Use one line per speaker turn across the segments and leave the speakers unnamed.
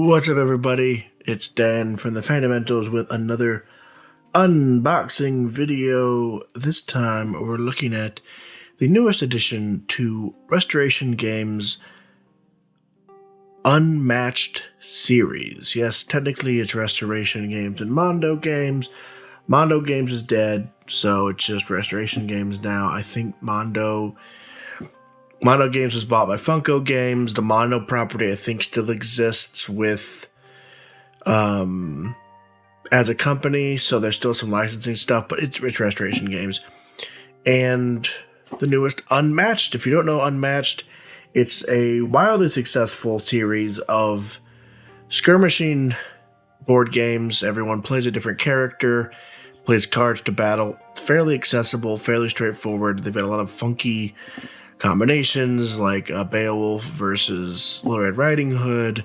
What's up, everybody? It's Dan from the Fundamentals with another unboxing video. This time, we're looking at the newest addition to Restoration Games' Unmatched series. Yes, technically it's Restoration Games and Mondo Games. Mondo Games is dead, so it's just Restoration Games now. I think Mondo Games was bought by Funko Games. The Mondo property, I think, still exists with as a company, so there's still some licensing stuff, but it's Restoration Games. And the newest, Unmatched. If you don't know Unmatched, it's a wildly successful series of skirmishing board games. Everyone plays a different character, plays cards to battle. Fairly accessible, fairly straightforward. They've got a lot of funky combinations like Beowulf versus Little Red Riding Hood.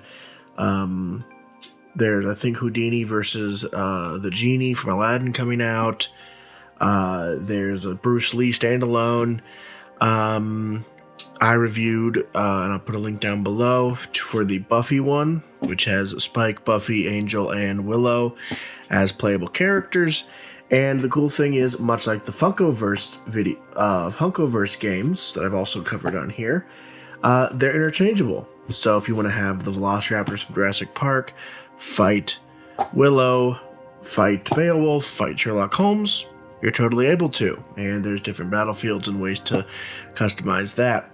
There's, I think, Houdini versus the Genie from Aladdin coming out. There's a Bruce Lee standalone. I reviewed, and I'll put a link down below for the Buffy one, which has Spike, Buffy, Angel, and Willow as playable characters. And the cool thing is, much like the Funkoverse games that I've also covered on here, they're interchangeable. So if you want to have the Velociraptors from Jurassic Park fight Willow, fight Beowulf, fight Sherlock Holmes, you're totally able to. And there's different battlefields and ways to customize that.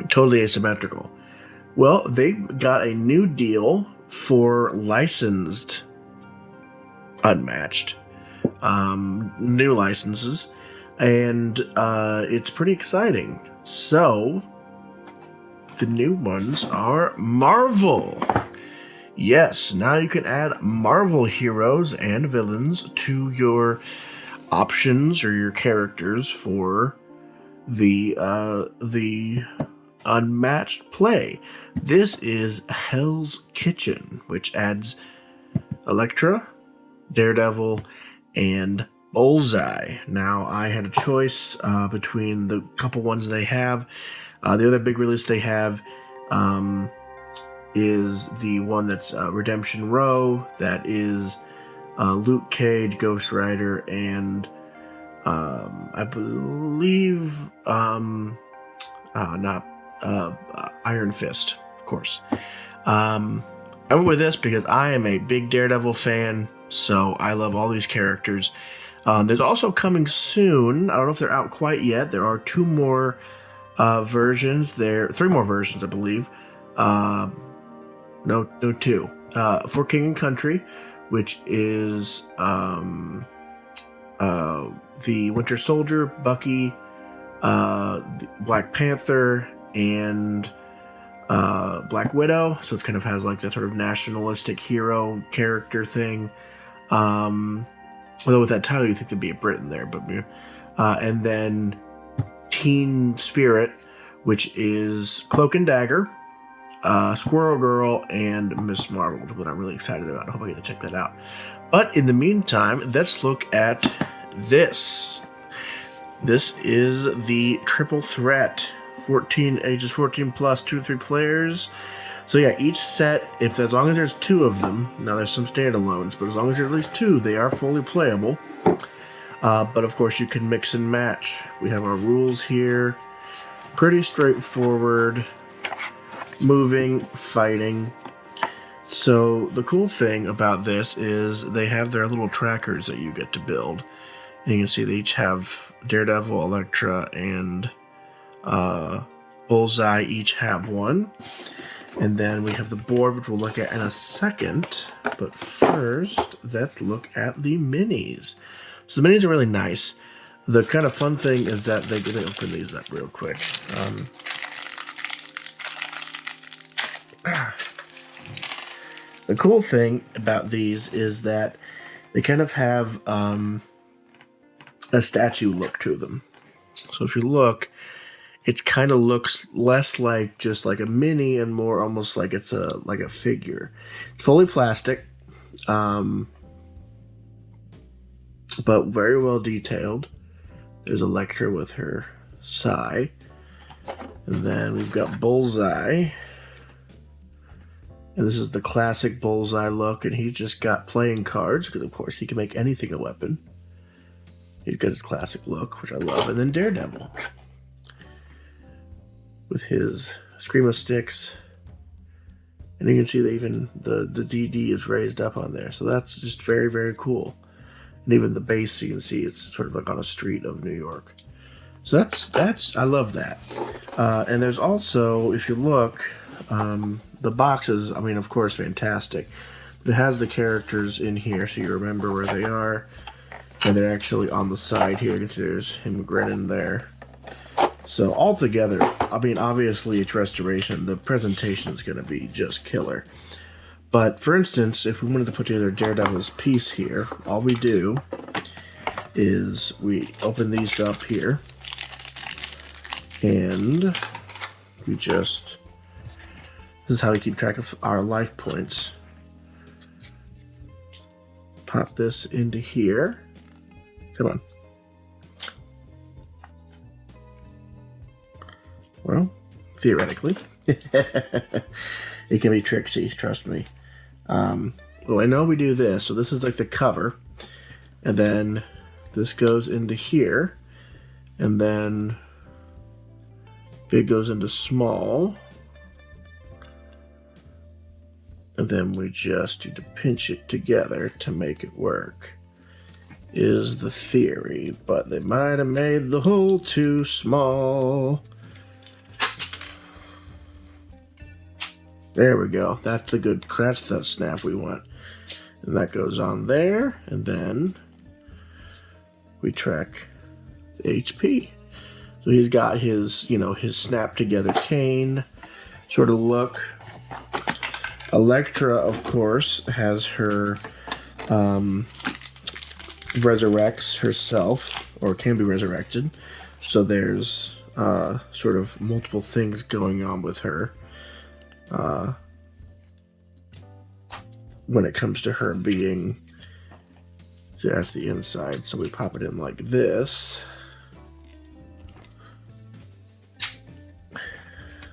Totally asymmetrical. Well, they got a new deal for licensed Unmatched. New licenses, and it's pretty exciting. So the new ones are Marvel. Yes, now you can add Marvel heroes and villains to your options or your characters for the Unmatched play. This is Hell's Kitchen, which adds Elektra, Daredevil, and Bullseye. Now, I had a choice between the couple ones they have. The other big release they have is the one that's Redemption Row. That is Luke Cage, Ghost Rider, and I believe not Iron Fist, of course. I went with this because I am a big Daredevil fan. So I love all these characters. There's also coming soon. I don't know if they're out quite yet. There are two more versions. Three more versions, I believe. No, two. For King and Country, which is the Winter Soldier, Bucky, the Black Panther, and Black Widow. So it kind of has like that sort of nationalistic hero character thing. Although with that title, you think there'd be a Britain there, but and then Teen Spirit, which is Cloak and Dagger, Squirrel Girl, and Miss Marvel, which is what I'm really excited about. I hope I get to check that out. But in the meantime, let's look at this. This is the Triple Threat, ages 14 plus, 2 to 3 players. So yeah, each set, as long as there's two of them, now there's some standalones, but as long as there's at least two, they are fully playable. But of course you can mix and match. We have our rules here. Pretty straightforward. Moving, fighting. So the cool thing about this is they have their little trackers that you get to build. And you can see they each have Daredevil, Elektra, and Bullseye each have one. And then we have the board, which we'll look at in a second. But first, let's look at the minis. So the minis are really nice. The kind of fun thing is that they open these up real quick. The cool thing about these is that they kind of have a statue look to them. So if you look, it kind of looks less like just like a mini and more almost like it's like a figure. It's fully plastic, but very well detailed. There's Elektra with her sai. And then we've got Bullseye And this is the classic Bullseye look, and he's just got playing cards, because of course he can make anything a weapon. He's got his classic look, which I love. And then Daredevil, with his Screamo sticks. And you can see that even the DD is raised up on there. So that's just very, very cool. And even the base, you can see it's sort of like on a street of New York. So that's I love that. And there's also, if you look, the boxes, I mean, of course, fantastic. But it has the characters in here, so you remember where they are. And they're actually on the side here. You can see there's him grinning there. So altogether, I mean, obviously it's restoration. The presentation is going to be just killer. But for instance, if we wanted to put together Daredevil's piece here, all we do is we open these up here. And we just... This is how we keep track of our life points. Pop this into here. Come on. Well, theoretically. It can be tricksy, trust me. Well, I know we do this. So this is like the cover. And then this goes into here. And then big goes into small. And then we just need to pinch it together to make it work. Is the theory. But they might have made the hole too small. There we go. That's the snap we want. And that goes on there. And then we track the HP. So he's got his, his snap together cane sort of look. Elektra, of course, has her resurrects herself, or can be resurrected. So there's sort of multiple things going on with her. When it comes to her being, so that's the inside, so we pop it in like this,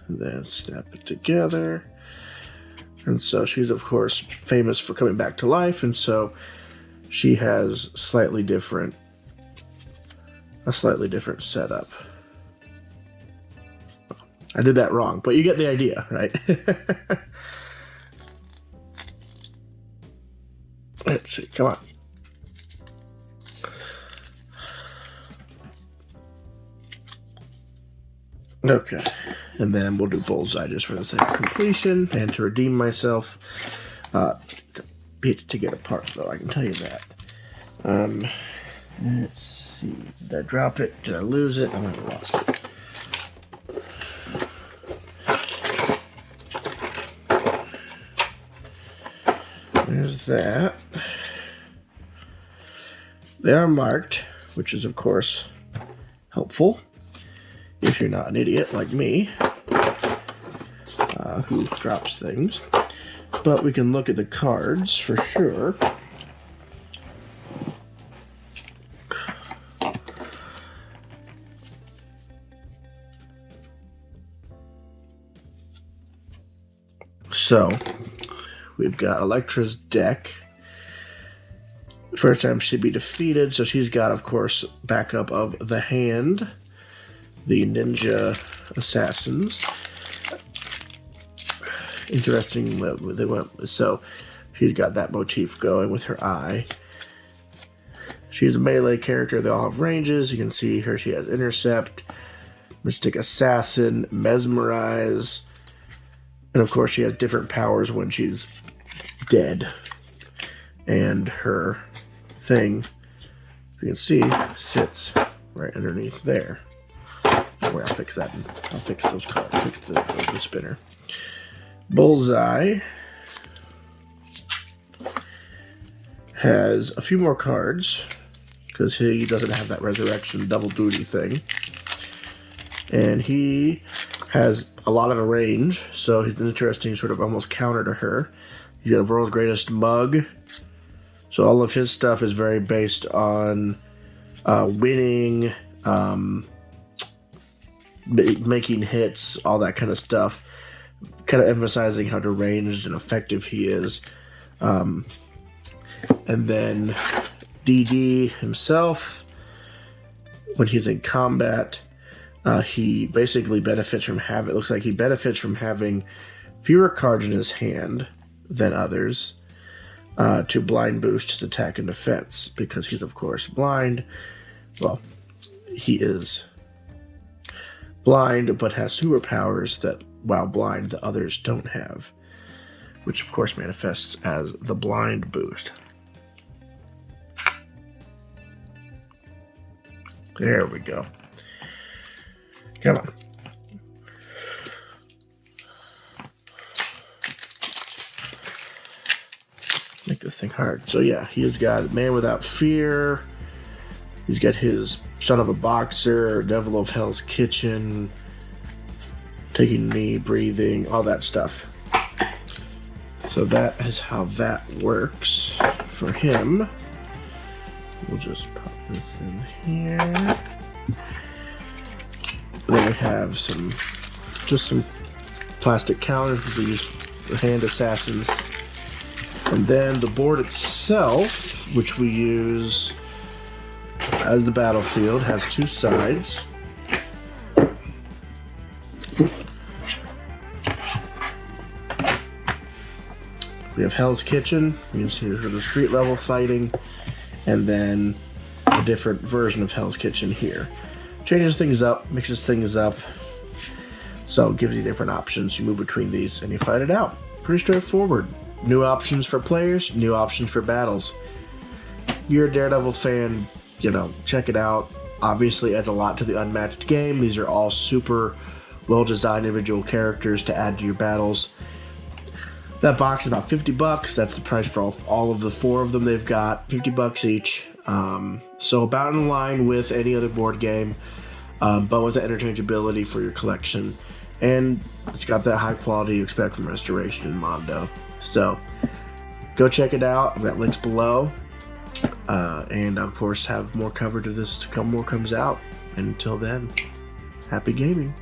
and then snap it together. And so she's of course famous for coming back to life, and so she has a slightly different setup. I did that wrong, but you get the idea, right? Let's see, come on. Okay, and then we'll do Bullseye just for the sake of completion and to redeem myself. Bit to get apart, though, I can tell you that. Let's see, did I drop it? Did I lose it? I might have lost it. There's that. They are marked, which is, of course, helpful if you're not an idiot like me, who drops things. But we can look at the cards for sure. So, we've got Elektra's deck. First time she'd be defeated, so she's got, of course, backup of the hand, the ninja assassins. Interesting, they went so she's got that motif going with her eye. She's a melee character. They all have ranges. You can see her. She has intercept, mystic assassin, mesmerize, and of course she has different powers when she's dead. And her thing, you can see, sits right underneath there. Where I'll fix that. I'll fix those cards. Fix the spinner. Bullseye has a few more cards because he doesn't have that resurrection double duty thing, and he has a lot of a range, so he's an interesting sort of almost counter to her. He's got the world's greatest mug, so all of his stuff is very based on winning, making hits, all that kind of stuff. kind of emphasizing how deranged and effective he is. And then DD himself, when he's in combat, he basically benefits from having, it looks like he benefits from having fewer cards in his hand than others to blind boost his attack and defense, because he's of course blind. Well, he is blind but has superpowers that, while blind, the others don't have, which of course manifests as the blind boost. There we go. Come on. Make this thing hard. So yeah, he's got Man Without Fear. He's got his Son of a Boxer, Devil of Hell's Kitchen, Taking Knee, Breathing, all that stuff. So that is how that works for him. We'll just pop this in here. Then we have some plastic counters for these hand assassins. And then the board itself, which we use as the battlefield, has two sides. We have Hell's Kitchen, you can see for the street level fighting, and then a different version of Hell's Kitchen here. Changes things up, mixes things up, so it gives you different options. You move between these and you fight it out. Pretty straightforward. New options for players, new options for battles. If you're a Daredevil fan, check it out. Obviously adds a lot to the Unmatched game. These are all super well-designed individual characters to add to your battles. That box is about $50. That's the price for all of the 4 of them they've got. $50 each. So about in line with any other board game, but with the interchangeability for your collection. And it's got that high quality you expect from Restoration and Mondo. So go check it out. I've got links below. And of course have more coverage of this to come, more comes out. And until then, happy gaming.